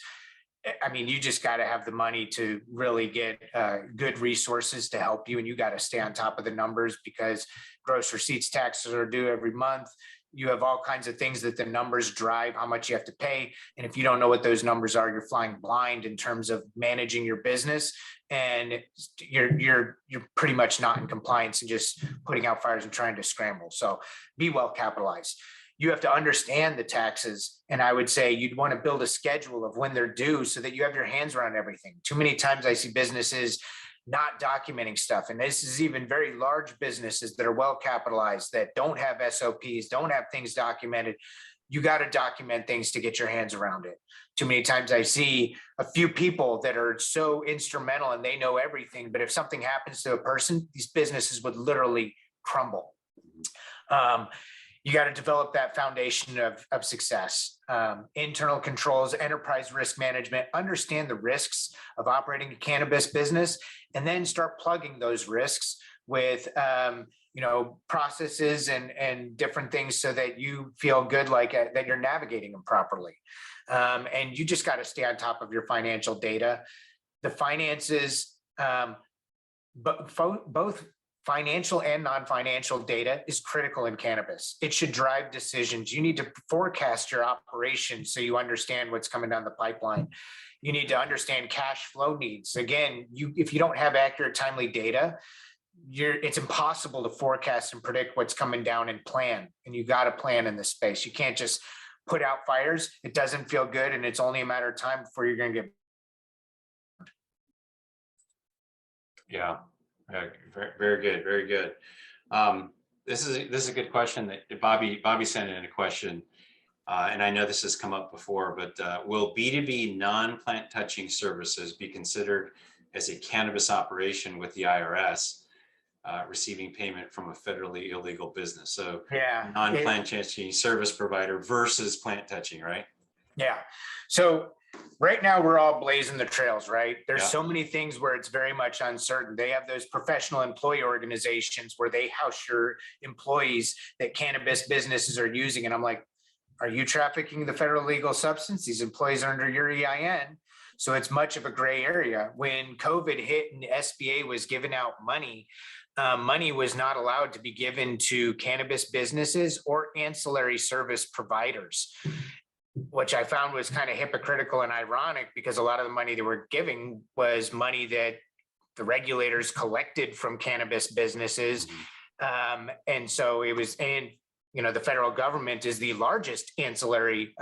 B: I mean, you just got to have the money to really get good resources to help you, and you got to stay on top of the numbers, because gross receipts taxes are due every month. You have all kinds of things that the numbers drive how much you have to pay. And if you don't know what those numbers are, you're flying blind in terms of managing your business, and you're pretty much not in compliance and just putting out fires and trying to scramble. So be well capitalized. You have to understand the taxes. And I would say you'd want to build a schedule of when they're due so that you have your hands around everything. Too many times I see businesses not documenting stuff. And this is even very large businesses that are well capitalized that don't have SOPs, don't have things documented. You got to document things to get your hands around it. Too many times I see a few people that are so instrumental and they know everything, but if something happens to a person, these businesses would literally crumble. You got to develop that foundation of success, internal controls, enterprise risk management, understand the risks of operating a cannabis business, and then start plugging those risks with, processes and different things so that you feel good, that you're navigating them properly. And you just got to stay on top of your financial data. The finances, but both financial and non-financial data is critical in cannabis. It should drive decisions. You need to forecast your operation so you understand what's coming down the pipeline. You need to understand cash flow needs. Again, if you don't have accurate, timely data, it's impossible to forecast and predict what's coming down and plan. And you got to plan in this space. You can't just put out fires. It doesn't feel good, and it's only a matter of time before you're going to get.
A: Yeah. Very, very good. Very good. This is a good question that Bobby sent in a question. And I know this has come up before, but will B2B non-plant touching services be considered as a cannabis operation with the IRS, receiving payment from a federally illegal business? So non-plant touching service provider versus plant touching, right?
B: Yeah. So right now we're all blazing the trails, right? There's
A: Yeah.
B: so many things where it's very much uncertain. They have those professional employee organizations where they house your employees that cannabis businesses are using. And I'm like, are you trafficking the federal legal substance? These employees are under your EIN. So it's much of a gray area. When COVID hit and the SBA was giving out money, money was not allowed to be given to cannabis businesses or ancillary service providers, which I found was kind of hypocritical and ironic because a lot of the money they were giving was money that the regulators collected from cannabis businesses. And so it was, and the federal government is the largest ancillary,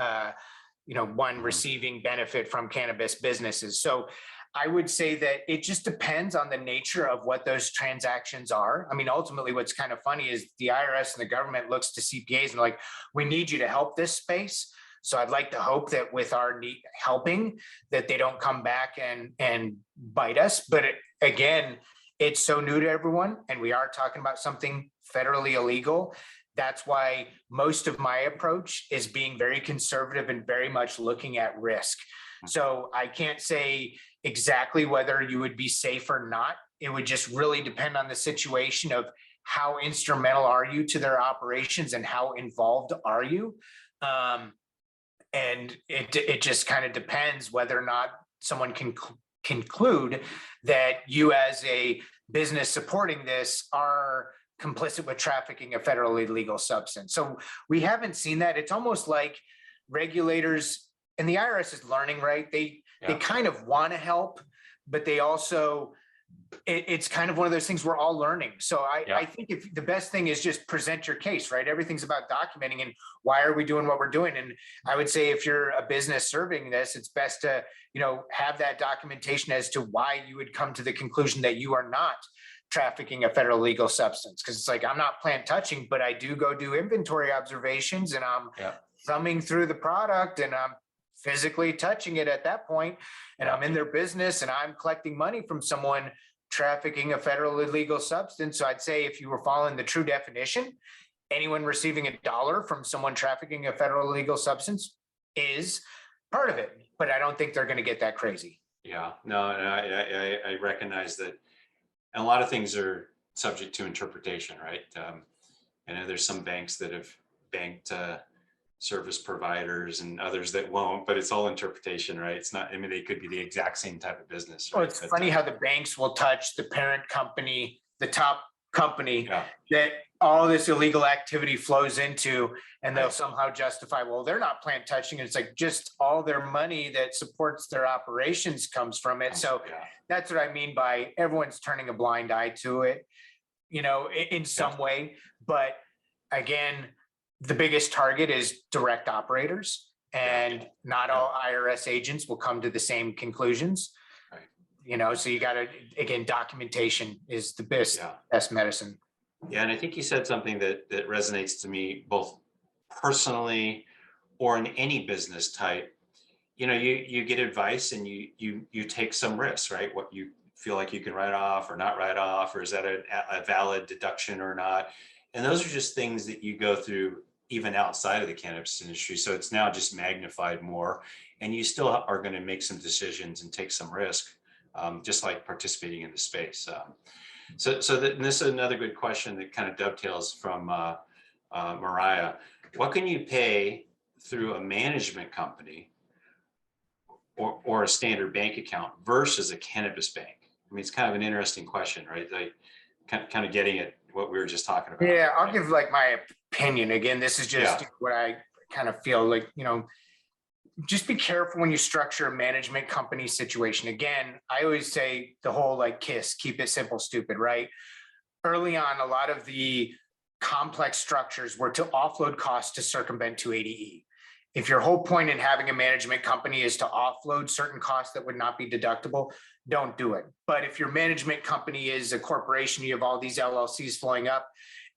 B: one receiving benefit from cannabis businesses. So I would say that it just depends on the nature of what those transactions are. I mean, ultimately, what's kind of funny is the IRS and the government looks to CPAs and like, we need you to help this space. So I'd like to hope that with our helping that they don't come back and bite us. But again, it's so new to everyone. And we are talking about something federally illegal. That's why most of my approach is being very conservative and very much looking at risk. So I can't say exactly whether you would be safe or not. It would just really depend on the situation of how instrumental are you to their operations and how involved are you. And it just kind of depends whether or not someone can conclude that you as a business supporting this are complicit with trafficking a federally legal substance. So we haven't seen that. It's almost like regulators and the IRS is learning, right? They kind of want to help, but they also, it's kind of one of those things we're all learning. So I think if the best thing is just present your case, right? Everything's about documenting and why are we doing what we're doing? And I would say if you're a business serving this, it's best to, have that documentation as to why you would come to the conclusion that you are not trafficking a federal legal substance. Cause it's like, I'm not plant touching, but I do go do inventory observations and I'm thumbing through the product and I'm physically touching it at that point, and I'm in their business and I'm collecting money from someone trafficking a federal illegal substance. So I'd say if you were following the true definition, anyone receiving $1 from someone trafficking a federal illegal substance is part of it, but I don't think they're going to get that crazy.
A: Yeah, no, I recognize that. And a lot of things are subject to interpretation, right? I know there's some banks that have banked service providers and others that won't, but it's all interpretation, right? It's not, I mean, they could be the exact same type of business. Right?
B: Well, it's funny how the banks will touch the parent company, the top company that all this illegal activity flows into, and they'll somehow justify, well, they're not plant touching. And it's like just all their money that supports their operations comes from it. So that's what I mean by everyone's turning a blind eye to it, in some way. But again, the biggest target is direct operators, and not all IRS agents will come to the same conclusions. So you got to, again, documentation is the best medicine.
A: Yeah, and I think you said something that resonates to me both personally or in any business type. You get advice and you take some risks, right? What you feel like you can write off or not write off, or is that a valid deduction or not? And those are just things that you go through even outside of the cannabis industry. So it's now just magnified more, and you still are going to make some decisions and take some risk, just like participating in the space. So this is another good question that kind of dovetails from Mariah. What can you pay through a management company or a standard bank account versus a cannabis bank? I mean, it's kind of an interesting question, right? Like kind of getting at what we were just talking about.
B: Yeah, I'll give like my opinion. Again, this is just what I kind of feel like, just be careful when you structure a management company situation. Again, I always say the whole like KISS, keep it simple, stupid, right? Early on, a lot of the complex structures were to offload costs to circumvent 280E. If your whole point in having a management company is to offload certain costs that would not be deductible, don't do it. But if your management company is a corporation, you have all these LLCs flowing up,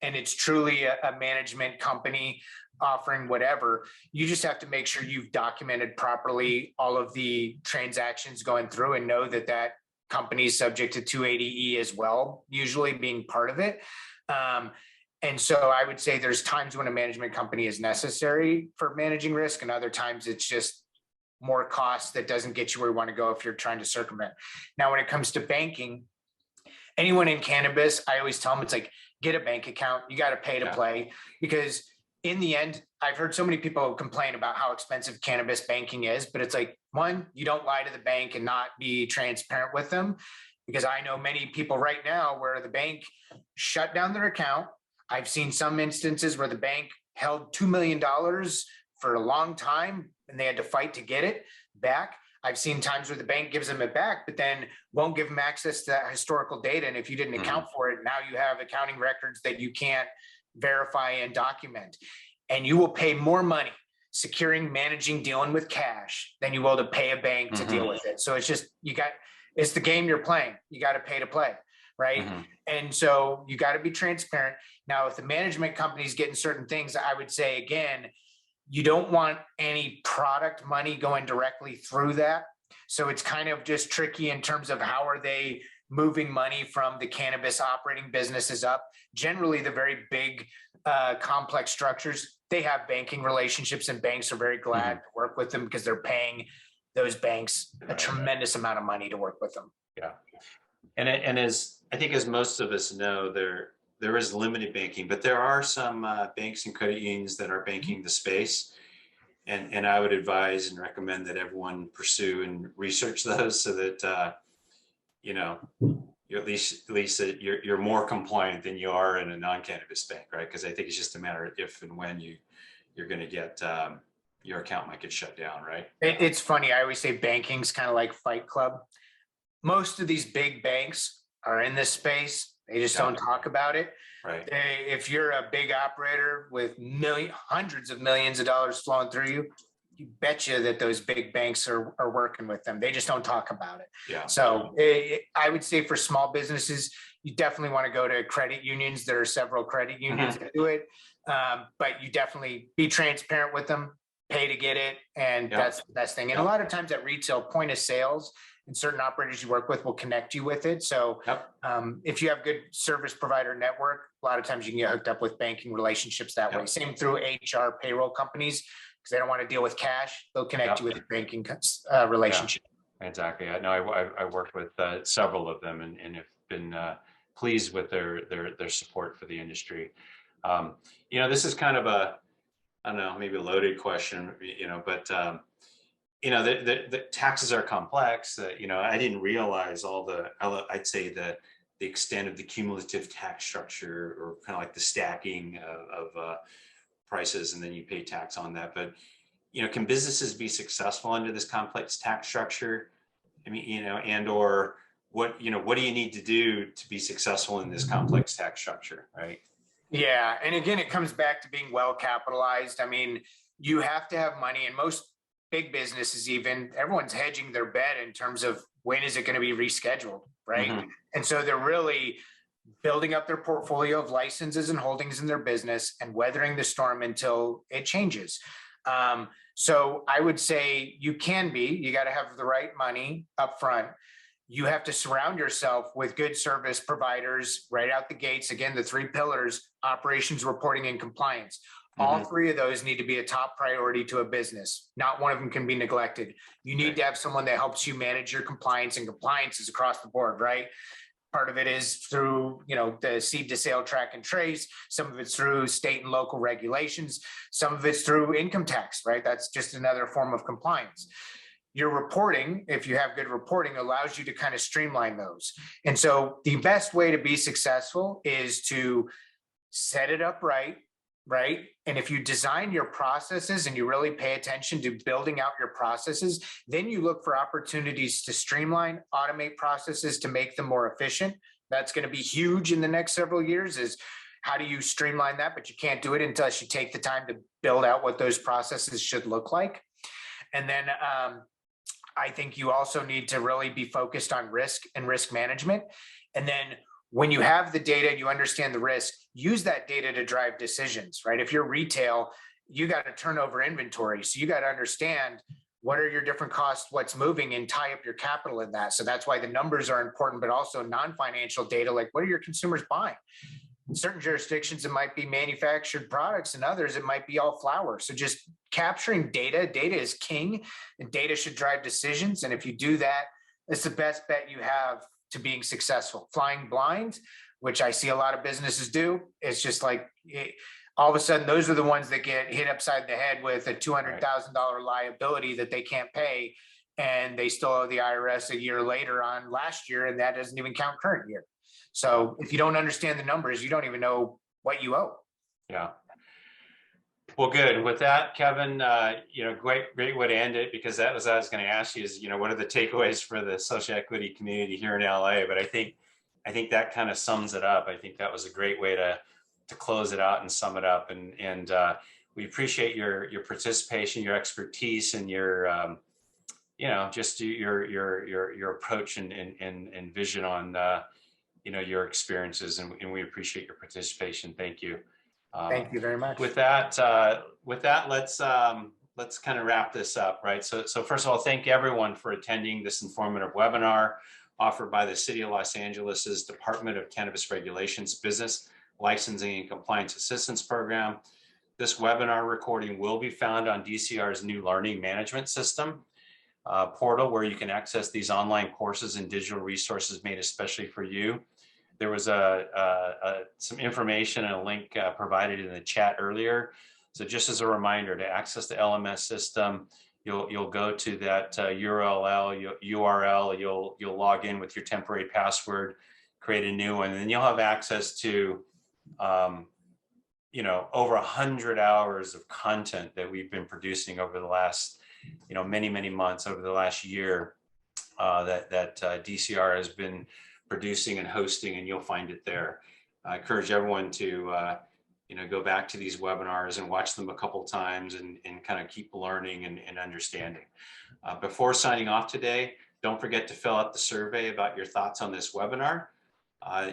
B: and it's truly a management company offering whatever, you just have to make sure you've documented properly all of the transactions going through and know that that company is subject to 280E as well, usually being part of it. And so I would say there's times when a management company is necessary for managing risk, and other times it's just more costs that doesn't get you where you want to go if you're trying to circumvent. Now, when it comes to banking, anyone in cannabis, I always tell them it's like, get a bank account. You got to pay to play, because in the end, I've heard so many people complain about how expensive cannabis banking is, but it's like, one, you don't lie to the bank and not be transparent with them, because I know many people right now where the bank shut down their account. I've seen some instances where the bank held $2 million for a long time and they had to fight to get it back. I've seen times where the bank gives them it back, but then won't give them access to that historical data. And if you didn't account for it, now you have accounting records that you can't verify and document. And you will pay more money securing, managing, dealing with cash than you will to pay a bank to deal with it. So it's just, it's the game you're playing. You got to pay to play, right? And so you got to be transparent. Now, if the management company is getting certain things, I would say, again, you don't want any product money going directly through that. So it's kind of just tricky in terms of how are they moving money from the cannabis operating businesses up. Generally, the very big complex structures, they have banking relationships, and banks are very glad to work with them because they're paying those banks a tremendous amount of money to work with them.
A: Yeah. And as I think, as most of us know, there is limited banking, but there are some banks and credit unions that are banking the space. And I would advise and recommend that everyone pursue and research those so that, you're at least that you're more compliant than you are in a non-cannabis bank, right? Because I think it's just a matter of if and when you're going to get, your account might get shut down, right?
B: It's funny. I always say banking's kind of like Fight Club. Most of these big banks are in this space. They just don't talk about it.
A: Right.
B: If you're a big operator with hundreds of millions of dollars flowing through you, you betcha that those big banks are working with them. They just don't talk about it.
A: Yeah.
B: So I would say for small businesses, you definitely want to go to credit unions. There are several credit unions that do it, but you definitely be transparent with them, pay to get it. And that's the best thing. And a lot of times at retail, point of sales and certain operators you work with will connect you with it. So if you have good service provider network, a lot of times you can get hooked up with banking relationships that way. Same through HR payroll companies, because they don't want to deal with cash. They'll connect you with a banking relationship.
A: Yeah, exactly. I know I worked with several of them and have been pleased with their support for the industry. This is kind of I don't know, maybe a loaded question, but the taxes are complex. I didn't realize I'd say the extent of the cumulative tax structure, or kind of like the stacking of prices, and then you pay tax on that. But, can businesses be successful under this complex tax structure? I mean, and/or what do you need to do to be successful in this complex tax structure, right?
B: Yeah. And again, it comes back to being well capitalized. I mean, you have to have money, and most big businesses, everyone's hedging their bet in terms of when is it going to be rescheduled, right? And so they're really building up their portfolio of licenses and holdings in their business and weathering the storm until it changes. So I would say you got to have the right money up front. You have to surround yourself with good service providers right out the gates. Again, the 3 pillars: operations, reporting, and compliance. All 3 of those need to be a top priority to a business. Not one of them can be neglected. You need to have someone that helps you manage your compliance, and compliance is across the board, right? Part of it is through, the seed to sale track and trace. Some of it's through state and local regulations. Some of it's through income tax, right? That's just another form of compliance. Your reporting, if you have good reporting, allows you to kind of streamline those. And so the best way to be successful is to set it up right? And if you design your processes and you really pay attention to building out your processes, then you look for opportunities to streamline, automate processes to make them more efficient. That's going to be huge in the next several years, is how do you streamline that? But you can't do it unless you take the time to build out what those processes should look like. And then I think you also need to really be focused on risk and risk management. And then when you have the data, you understand the risk, use that data to drive decisions, right? If you're retail, you got to turn over inventory. So you got to understand what are your different costs, what's moving, and tie up your capital in that. So that's why the numbers are important, but also non-financial data, like what are your consumers buying? In certain jurisdictions, it might be manufactured products, and others, it might be all flour. So just capturing data is king, and data should drive decisions. And if you do that, it's the best bet you have to being successful. Flying blind, which I see a lot of businesses do, it's just like all of a sudden, those are the ones that get hit upside the head with a $200,000 liability that they can't pay, and they still owe the IRS a year later on last year, and that doesn't even count current year. So if you don't understand the numbers, you don't even know what you owe.
A: Yeah. Well, good. With that, Kevin, great way to end it, because that was, I was going to ask you is, what are the takeaways for the social equity community here in LA? But I think that kind of sums it up. I think that was a great way to close it out and sum it up. And we appreciate your participation, your expertise, and your just your approach and vision on your experiences, and we appreciate your participation. Thank you.
B: Thank you very much.
A: With that, let's kind of wrap this up, right? So first of all, thank everyone for attending this informative webinar offered by the City of Los Angeles's Department of Cannabis Regulations Business Licensing and Compliance Assistance Program. This webinar recording will be found on DCR's new learning management system portal, where you can access these online courses and digital resources made especially for you. There was some information and a link provided in the chat earlier. So just as a reminder, to access the LMS system, you'll go to that URL. You'll log in with your temporary password, create a new one, and then you'll have access to over 100 hours of content that we've been producing over the last many months, over the last year, that DCR has been producing and hosting, and you'll find it there. I encourage everyone to go back to these webinars and watch them a couple times and kind of keep learning and understanding. Before signing off today, don't forget to fill out the survey about your thoughts on this webinar.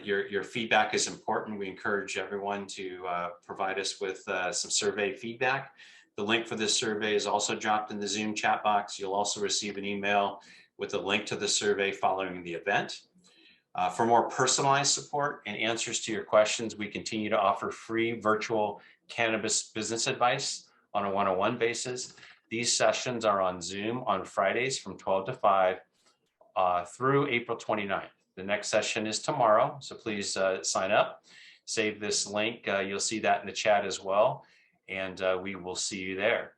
A: Your feedback is important. We encourage everyone to provide us with some survey feedback. The link for this survey is also dropped in the Zoom chat box. You'll also receive an email with a link to the survey following the event. For more personalized support and answers to your questions, we continue to offer free virtual cannabis business advice on a one-on-one basis. These sessions are on Zoom on Fridays from 12 to 5 through April 29th. The next session is tomorrow, so please sign up. Save this link. You'll see that in the chat as well, and we will see you there.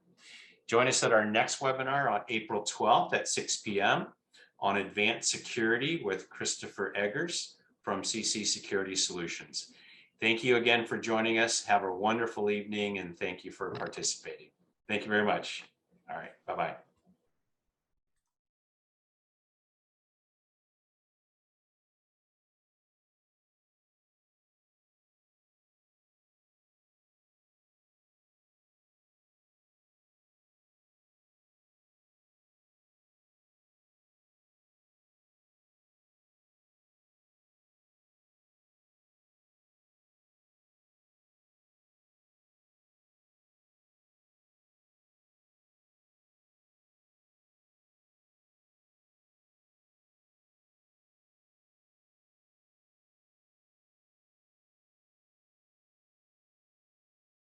A: Join us at our next webinar on April 12th at 6 p.m. on advanced security with Christopher Eggers from CC Security Solutions. Thank you again for joining us. Have a wonderful evening, and thank you for participating. Thank you very much. All right, bye-bye.